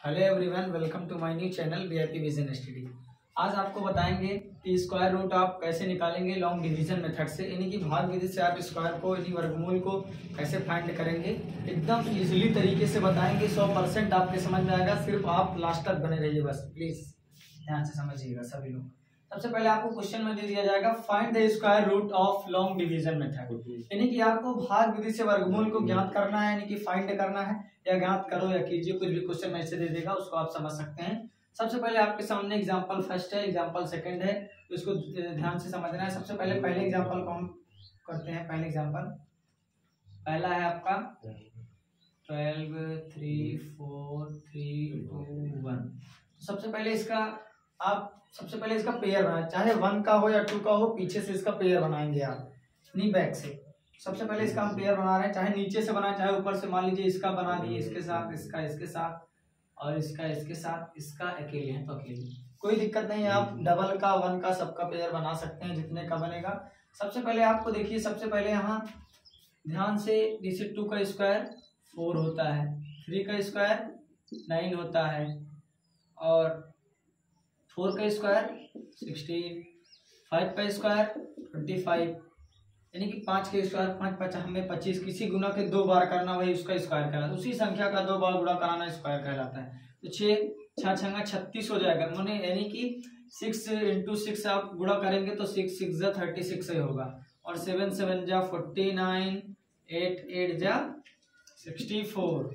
Hello everyone, welcome to my new channel VIP vision study. आज आपको बताएंगे कि स्क्वायर रूट आप कैसे निकालेंगे लॉन्ग डिवीजन मेथड से, यानी कि भाग विधि से आप स्क्वायर को यानी वर्गमूल को कैसे फाइंड करेंगे। एकदम इजीली तरीके से बताएंगे, 100% आपके समझ में आएगा। सिर्फ आप लास्ट तक बने रहिए, बस प्लीज ध्यान से समझिएगा सभी लोग। सबसे पहले आपको क्वेश्चन में दे दिया जाएगा find the square root of long division method, यानी कि आपको भाग विधि से वर्गमूल को ज्ञात करना है, यानी कि फाइंड करना है, या ज्ञात करो या कीजिए, कुछ भी क्वेश्चन ऐसे दे देगा उसको आप समझ सकते हैं। सबसे पहले आपके सामने एग्जांपल फर्स्ट है, एग्जांपल सेकंड है, तो इसको ध्यान से समझना है। सबसे पहले एग्जांपल को हम करते हैं। पहले एग्जांपल पहला है आपका 12 3 4 3 2 1। सबसे पहले इसका पेयर बनाए, चाहे 1 का हो या 2 का हो, पीछे से इसका पेयर बनाएंगे आप, नहीं बैक से। सबसे पहले इसका हम पेयर बना रहे हैं, चाहे नीचे से बनाए चाहे ऊपर से। मान लीजिए इसका बना दिए इसके साथ, इसका इसके साथ, और इसका इसके साथ, इसका अकेले है तो अकेले, कोई दिक्कत नहीं है। आप डबल का 1 का सबका पेयर बना सकते हैं, जितने का बनेगा। सबसे पहले आपको देखिए, सबसे पहले यहाँ ध्यान से, जैसे 2 का स्क्वायर 4 होता है, 3 का स्क्वायर 9 होता है, और 4 का स्क्वायर 16, 5 का स्क्वायर 25, यानी कि 5 के स्क्वायर 5 5 हमें 25, किसी गुना के 2 बार करना वही उसका स्क्वायर कहलाता है। उसी संख्या का 2 बार गुणा कराना स्क्वायर कहलाता है। तो 6 6 36 हो जाएगा, माने यानी कि 6 × 6 आप गुणा करेंगे तो 6 6 जा 36 ही होगा, और 7 7 जा 49, 8 8 जा 64,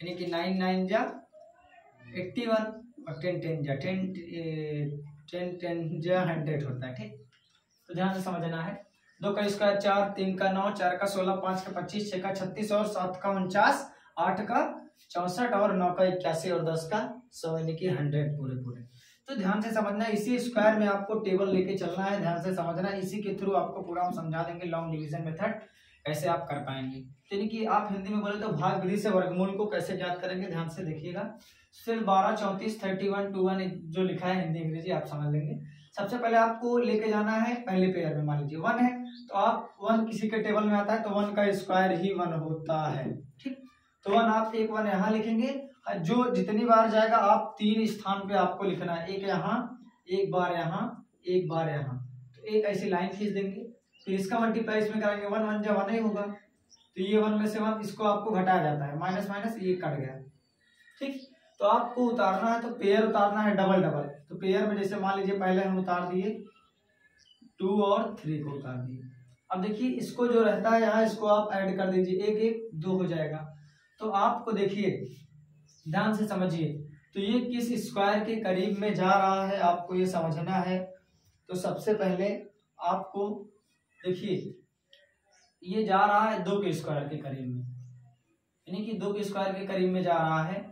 यानी कि 9 9 जा 81, और 10 10 जा 10 जा 100 होता है। ठीक, तो ध्यान से समझना है। 2 का स्क्वायर 4, 3 का 9, 4 का 16, 5 का 25, 6 का 36, और 7 का 49, 8 का 64, और 9 का 81, और 10 का 100, यानी कि 100 पूरे। तो ध्यान से समझना है, इसी स्क्वायर में आपको टेबल लेके चलना है, ध्यान से समझना है। इसी के थ्रू आपको पूरा हम समझा देंगे लॉन्ग डिवीजन मेथड कैसे आप कर पाएंगे। यानी कि आप हिंदी में बोले तो भाग विधि से वर्गमूल को कैसे ज्ञात करेंगे, ध्यान से देखिएगा। फिर 12 34 31 21 जो लिखा है हिंदी अंग्रेजी आप समझ लेंगे। सबसे पहले आपको लेके जाना है पहले पेयर में, मान लीजिए 1 है तो आप 1 किसी के टेबल में आता है तो 1 का स्क्वायर ही 1 होता है। ठीक, तो 1 आप 1 यहाँ लिखेंगे, जो जितनी बार जाएगा आप 3 स्थान पे आपको लिखना है, एक यहाँ, एक बार यहाँ, एक बार यहाँ, तो एक ऐसी लाइन खींच देंगे। फिर इसका मल्टीप्लाई इसमें कराएंगे, 1 1 जब 1 ही होगा, तो ये 1 में से 1 इसको आपको घटाया जाता है, माइनस माइनस ये कट गया। ठीक, तो आपको उतारना है तो पेयर उतारना है डबल डबल। तो पेयर में जैसे मान लीजिए पहले हम उतार दिए 2 और 3 को उतार दिए। अब देखिए इसको जो रहता है यहाँ, इसको आप ऐड कर दीजिए, 1 1 2 हो जाएगा। तो आपको देखिए ध्यान से समझिए, तो ये किस स्क्वायर के करीब में जा रहा है आपको ये समझना है। तो सबसे पहले आपको देखिए ये जा रहा है 2 के स्क्वायर के करीब में, यानी कि 2 के स्क्वायर के करीब में जा रहा है।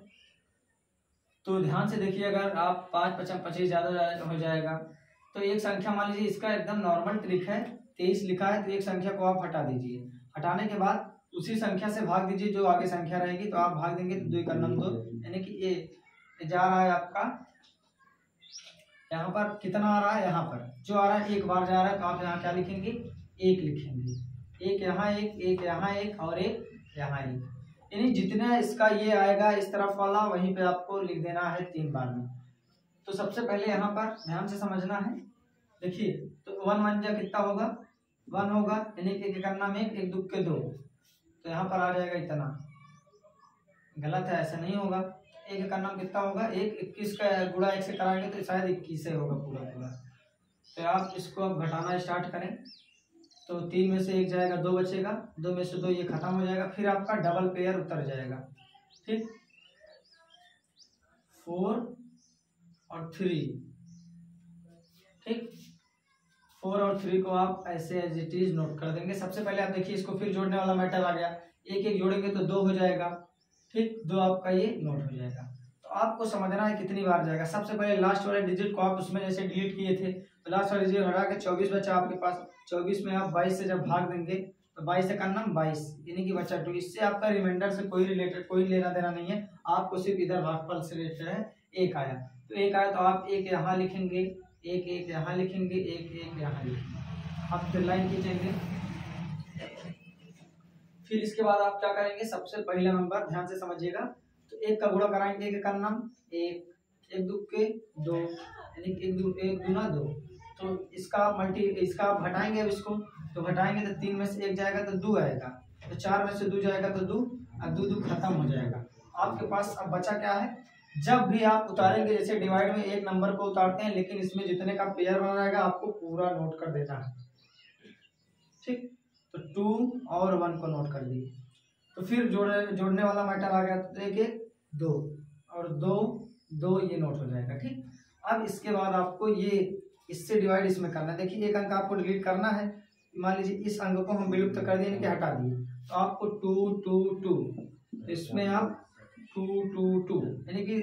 तो ध्यान से देखिए, अगर आप 5 5 25 ज्यादा हो जाएगा तो एक संख्या मान लीजिए, इसका एकदम नॉर्मल ट्रिक है, 23 लिखा है तो एक संख्या को आप हटा दीजिए। हटाने के बाद उसी संख्या से भाग दीजिए, जो आगे संख्या रहेगी तो आप भाग देंगे तो 2 का 2, यानी कि ये जा रहा है आपका यहाँ पर, कितना आ रहा है यहाँ पर जो आ रहा है 1 बार जा रहा है, तो आप यहाँ क्या लिखेंगे 1 लिखेंगे, एक यहाँ एक यहाँ एक, और एक यहाँ एक, यानी जितना इसका ये आएगा इस तरफ वाला वहीं पे आपको लिख देना है 3 बार में। तो सबसे पहले यहाँ पर ध्यान से समझना है, देखिए तो 1 1 जा कितना होगा 1 होगा, यानी कि एक करना में 1 2 के 2, तो यहाँ पर आ जाएगा इतना, गलत है ऐसा नहीं होगा। 1 का नाम कितना होगा 1, 21 का गुणा 1 से कराएंगे तो शायद 21 होगा पूरा। तो आप इसको अब घटाना स्टार्ट करें, तो 3 में से 1 जाएगा, 2 बचेगा, 2 में से 2 ये खत्म हो जाएगा, फिर आपका डबल पेयर उतर जाएगा। ठीक, 4 और 3, ठीक, 4 और 3 को आप ऐसे एज इट इज नोट कर देंगे। सबसे पहले आप देखिए इसको फिर जोड़ने वाला मैटर आ गया, 1 1 जोड़ेंगे तो 2 हो जाएगा। ठीक, 2 आपका ये नोट हो जाएगा। तो आपको समझना है कितनी बार जाएगा। सबसे पहले लास्ट वाले डिजिट को आप उसमें जैसे डिलीट किए थे, तो लास्ट वाले डिजिट हटा के 24 बचा आपके पास। 24 में आप 22 से जब भाग देंगे तो 22 से करना 22, यानी कि बचा 2। इससे आपका रिमाइंडर से कोई रिलेटेड कोई लेना देना नहीं है, आपको सिर्फ इधर भागफल से रिलेटेड है। 1 आया तो 1 आया तो आप 1 यहाँ लिखेंगे, 1 1 यहाँ लिखेंगे, 1 1 यहाँ लिखेंगे, आप फिर लाइन खींचेंगे। फिर इसके बाद आप क्या करेंगे, सबसे पहला नंबर ध्यान से समझिएगा, तो एक का गुणा कराएंगे, एक का नाम एक, एक दो के दो, यानी एक दूना दो। तो इसका आप घटाएंगे, अब इसको तो घटाएंगे तो 3 में से 1 जाएगा तो 2 आएगा, तो 4 में से 2 जाएगा तो 2, अब 2 खत्म हो जाएगा। आपके पास अब बचा क्या है, जब भी आप उतारेंगे, जैसे डिवाइड में एक नंबर को उतारते हैं, लेकिन इसमें जितने का पेयर बना रहेगा आपको पूरा नोट कर देना है, ठीक। तो 2 और 1 को नोट कर दिए। तो फिर जोड़ने वाला मैटर आ गया, तो देखिए 2 और 2 2 ये नोट हो जाएगा, ठीक। अब इसके बाद आपको ये इससे डिवाइड इसमें करना है। देखिए एक अंक आपको डिलीट करना है, मान लीजिए इस अंक को हम विलुप्त कर दिए, कि हटा दिए, तो आपको 2 2 2, इसमें आप 2 2 2, यानी कि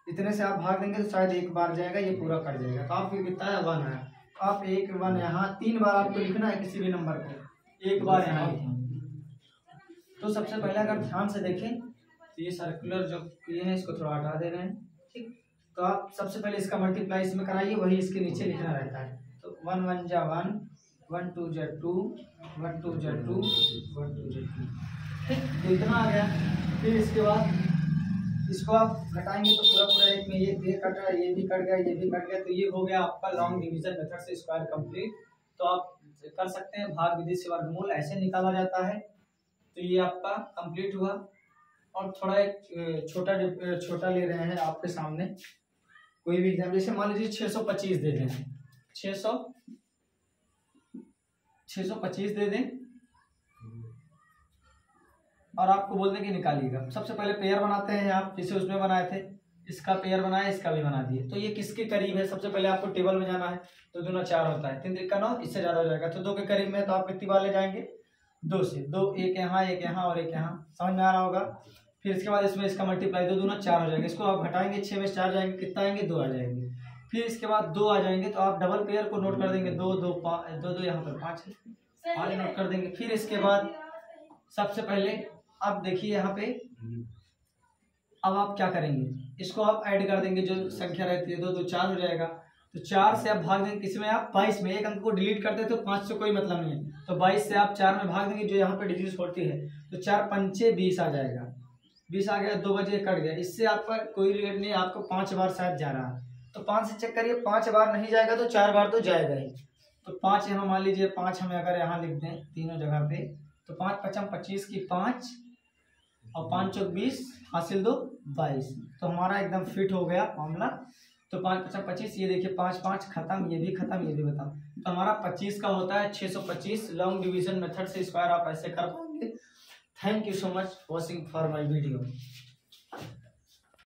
इतने से आप भाग देंगे तो शायद एक बार जाएगा, ये पूरा कट जाएगा। तो आपको कितना है 1 है, तो आप 1 1 यहाँ 3 बार आपको लिखना है किसी भी नंबर को, एक बार यहाँ लिखें। तो सबसे पहले अगर ध्यान से देखें तो ये सर्कुलर जो किए हैं इसको थोड़ा हटा दे रहे हैं, ठीक। तो आप सबसे पहले इसका मल्टीप्लाई इसमें कराइए, वही इसके नीचे लिखना रहता है। तो 1 1 जा 1, 1 2 जा 2, 1 2 जा 2, 1 2 जा 2, ठीक। तो इतना आ गया। फिर इसके बाद इसको आप घटाएंगे तो पूरा एक में ये कट रहा है, ये भी कट गया, ये भी कट गया, तो ये हो गया आपका लॉन्ग डिवीजन मेथड से स्क्वायर कंप्लीट। तो आप कर सकते हैं, भाग विधि से वर्गमूल ऐसे निकाला जाता है। तो ये आपका कंप्लीट हुआ। और थोड़ा एक छोटा ले रहे हैं आपके सामने, कोई भी एग्जाम, जैसे मान लीजिए 625 दे दें, 625 दे दें और आपको बोल दें कि निकालिएगा। सबसे पहले पेयर बनाते हैं आप, जैसे उसमें बनाए थे, इसका पेयर बनाया, इसका भी बना दिए। तो ये किसके करीब है, सबसे पहले आपको टेबल में जाना है। तो 2 9 4 होता है, 3 3 9, इससे ज्यादा हो जाएगा। तो 2 के करीब में, तो आप कितनी वाले जाएंगे, 2 से 2, एक यहाँ और एक यहाँ, समझ में आ रहा होगा। फिर इसके बाद इसमें इसका मल्टीप्लाई 2 दूना 4 हो जाएगा, इसको आप घटाएंगे, 6 में 4 जाएंगे, कितना आएंगे 2 आ जाएंगे। फिर इसके बाद 2 आ जाएंगे, तो आप डबल पेयर को नोट कर देंगे, 2 2 5 2 2, यहाँ पर 5 है, 5 नोट कर देंगे। फिर इसके बाद सबसे पहले अब देखिए यहाँ पे, अब आप क्या करेंगे, इसको आप ऐड कर देंगे, जो संख्या रहती है 2 2 4 हो जाएगा। तो 4 से आप भाग देंगे, किसमें आप 22 में, एक अंक को डिलीट करते हैं तो 5 से कोई मतलब नहीं है, तो 22 से आप 4 में भाग देंगे, जो यहाँ पे डिजिट होती है। तो 4 पंचे 20 आ जाएगा, 20 आ गया, 2 बजे कट गया। इससे आपका कोई रिलेट नहीं, आपको 5 बार शायद जा रहा है, तो 5 से चेक करिए, 5 बार नहीं जाएगा तो 4 बार तो जाएगा ही। तो 5 यहाँ मान लीजिए, 5 हमें अगर यहाँ लिख दें तीनों जगह पे, तो 5 5 25 की 5 और 5 चौक 20, हासिल 2 22। तो हमारा एकदम फिट हो गया मामला। तो 5 5 25, ये देखिए 5 5 खत्म, ये भी खत्म, ये भी खत्म। तो हमारा 25 का होता है 625। लॉन्ग डिवीजन मेथड से स्क्वायर आप ऐसे कर पाएंगे। Thank you so much watching for my video.